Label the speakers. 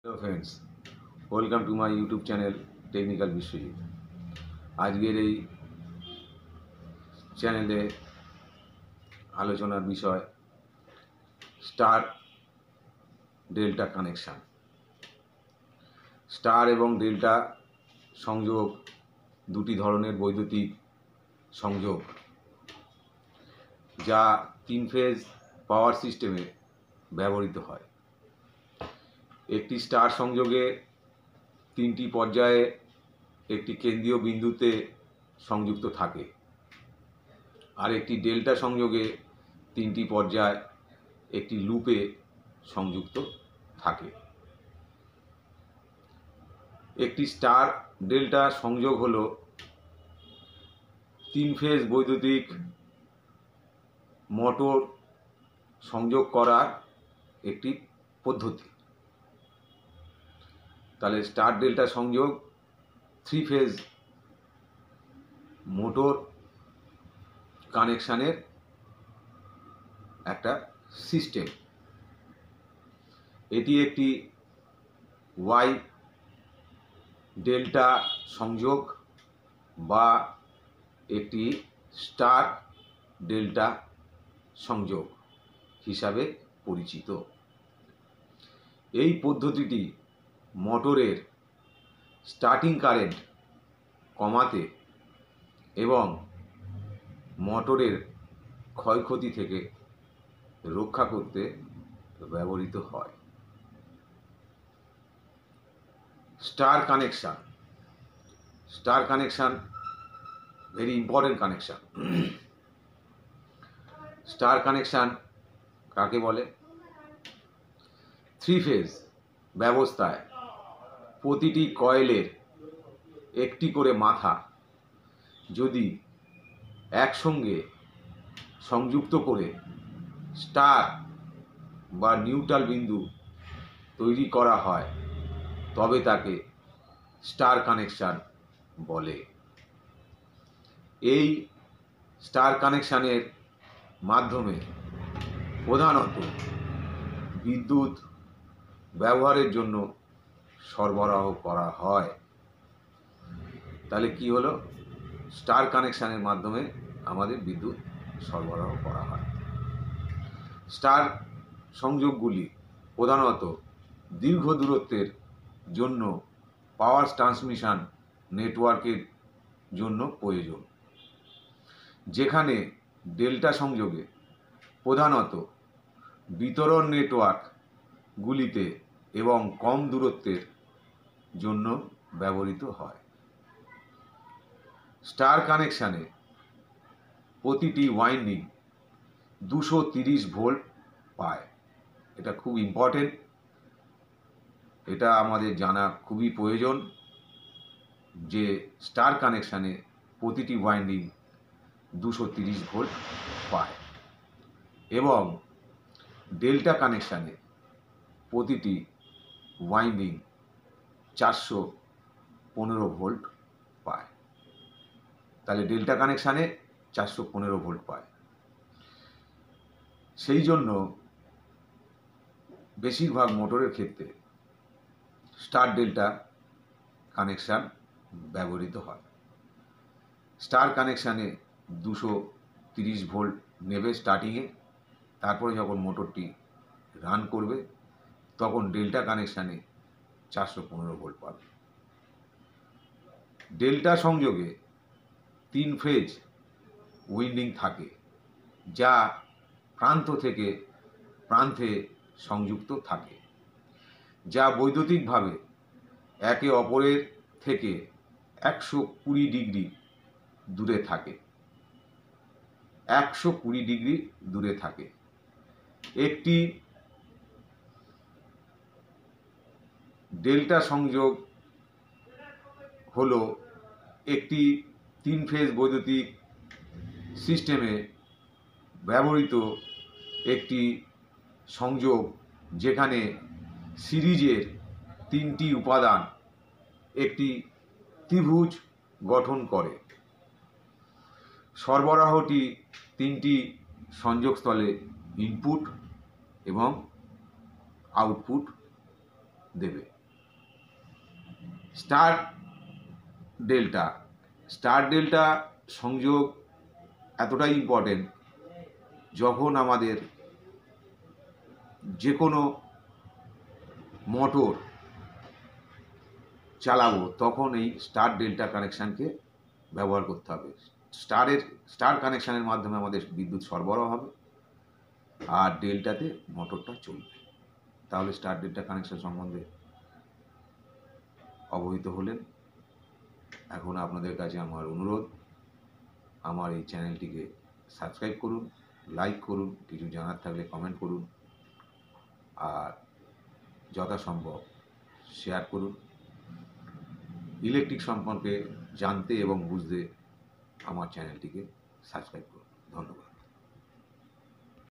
Speaker 1: Hello friends, welcome to my YouTube channel technical Biswajit. আজকের এই চ্যানেলে আলোচনার বিষয় স্টার ডেল্টা কানেকশান। স্টার এবং ডেল্টা সংযোগ দুটি ধরনের বৈদ্যুতিক সংযোগ, যা 3 ফেজ পাওয়ার সিস্টেমে ব্যবহৃত হয়। একটি স্টার সংযোগে 3টি পর্যায়ে একটি কেন্দ্রীয় বিন্দুতে সংযুক্ত থাকে, আর একটি ডেল্টা সংযোগে 3টি পর্যায় একটি লুপে সংযুক্ত থাকে। একটি স্টার ডেল্টা সংযোগ হল 3 ফেজ বৈদ্যুতিক মোটর সংযোগ করার একটি পদ্ধতি। তাহলে স্টার ডেল্টা সংযোগ 3 ফেজ মোটর কানেকশানের একটা সিস্টেম। এটি একটি ওয়াই ডেল্টা সংযোগ বা একটি স্টার ডেল্টা সংযোগ হিসাবে পরিচিত। এই পদ্ধতিটি মোটরের স্টার্টিং কারেন্ট কমাতে এবং মোটরের ক্ষয়ক্ষতি থেকে রক্ষা করতে ব্যবহৃত হয়। Star connection very important connection. Star connection কাকে বলে? 3 ফেজ ব্যবস্থায় প্রতিটি কয়েলের একটি করে মাথা যদি একসঙ্গে সংযুক্ত করে স্টার বা নিউট্রাল বিন্দু তৈরি করা হয়, তবে তাকে স্টার কানেকশান বলে। এই স্টার কানেকশানের মাধ্যমে প্রধানত বিদ্যুৎ ব্যবহারের জন্য সরবরাহ করা হয়। তাহলে কি হলো? স্টার কানেকশানের মাধ্যমে আমাদের বিদ্যুৎ সরবরাহ করা হয়। স্টার সংযোগগুলি প্রধানত দীর্ঘ দূরত্বের জন্য পাওয়ার ট্রান্সমিশন নেটওয়ার্কের জন্য প্রয়োজন, যেখানে ডেল্টা সংযোগে প্রধানত বিতরণ নেটওয়ার্কগুলিতে এবং কম দূরত্বের জন্য ব্যবহৃত হয়। স্টার কানেকশানে প্রতিটি ওয়াইন্ডিং 230 ভোল্ট পায়। এটা খুব ইম্পর্টেন্ট, এটা আমাদের জানা খুবই প্রয়োজন যে স্টার কানেকশানে প্রতিটি ওয়াইন্ডিং 230 ভোল্ট পায় এবং ডেল্টা কানেকশানে প্রতিটি ওয়াইন্ডিং 415 ভোল্ট পায়। তাহলে ডেল্টা কানেকশানে 415 ভোল্ট পায়। সেই জন্য বেশিরভাগ মোটরের ক্ষেত্রে স্টার ডেল্টা কানেকশান ব্যবহৃত হয়। স্টার কানেকশানে 230 ভোল্ট নেবে স্টার্টিংয়ে, তারপরে যখন মোটরটি রান করবে তখন ডেল্টা কানেকশানে 415 ভোল্ট পাবে। ডেল্টা সংযোগে 3 ফেজ উইন্ডিং থাকে, যা প্রান্ত থেকে প্রান্তে সংযুক্ত থাকে, যা বৈদ্যুতিকভাবে একে অপরের থেকে 120 ডিগ্রি দূরে থাকে। 120 ডিগ্রি দূরে থাকে। একটি ডেল্টা সংযোগ হলো একটি 3 ফেজ বৈদ্যুতিক সিস্টেমে ব্যবহৃত একটি সংযোগ, যেখানে সিরিজের 3টি উপাদান একটি ত্রিভুজ গঠন করে। সরবরাহটি 3টি সংযোগস্থলে ইনপুট এবং আউটপুট দেবে। স্টার ডেল্টা স্টার ডেল্টা সংযোগ এতটাই ইম্পর্টেন্ট, যখন আমাদের যে কোনো মোটর চালাবো তখন এই স্টার ডেল্টা কানেকশানকে ব্যবহার করতে হবে। স্টার কানেকশানের মাধ্যমে আমাদের বিদ্যুৎ সরবরাহ হবে, আর ডেল্টাতে মোটরটা চলবে। তাহলে স্টার ডেল্টা কানেকশান সম্বন্ধে অবহিত হলেন। এখন আপনাদের কাছে আমার অনুরোধ, আমার এই চ্যানেলটিকে সাবস্ক্রাইব করুন, লাইক করুন, কিছু জানার থাকলে কমেন্ট করুন, আর যথাসম্ভব শেয়ার করুন। ইলেকট্রিক সম্পর্কে জানতে এবং বুঝতে আমার চ্যানেলটিকে সাবস্ক্রাইব করুন। ধন্যবাদ।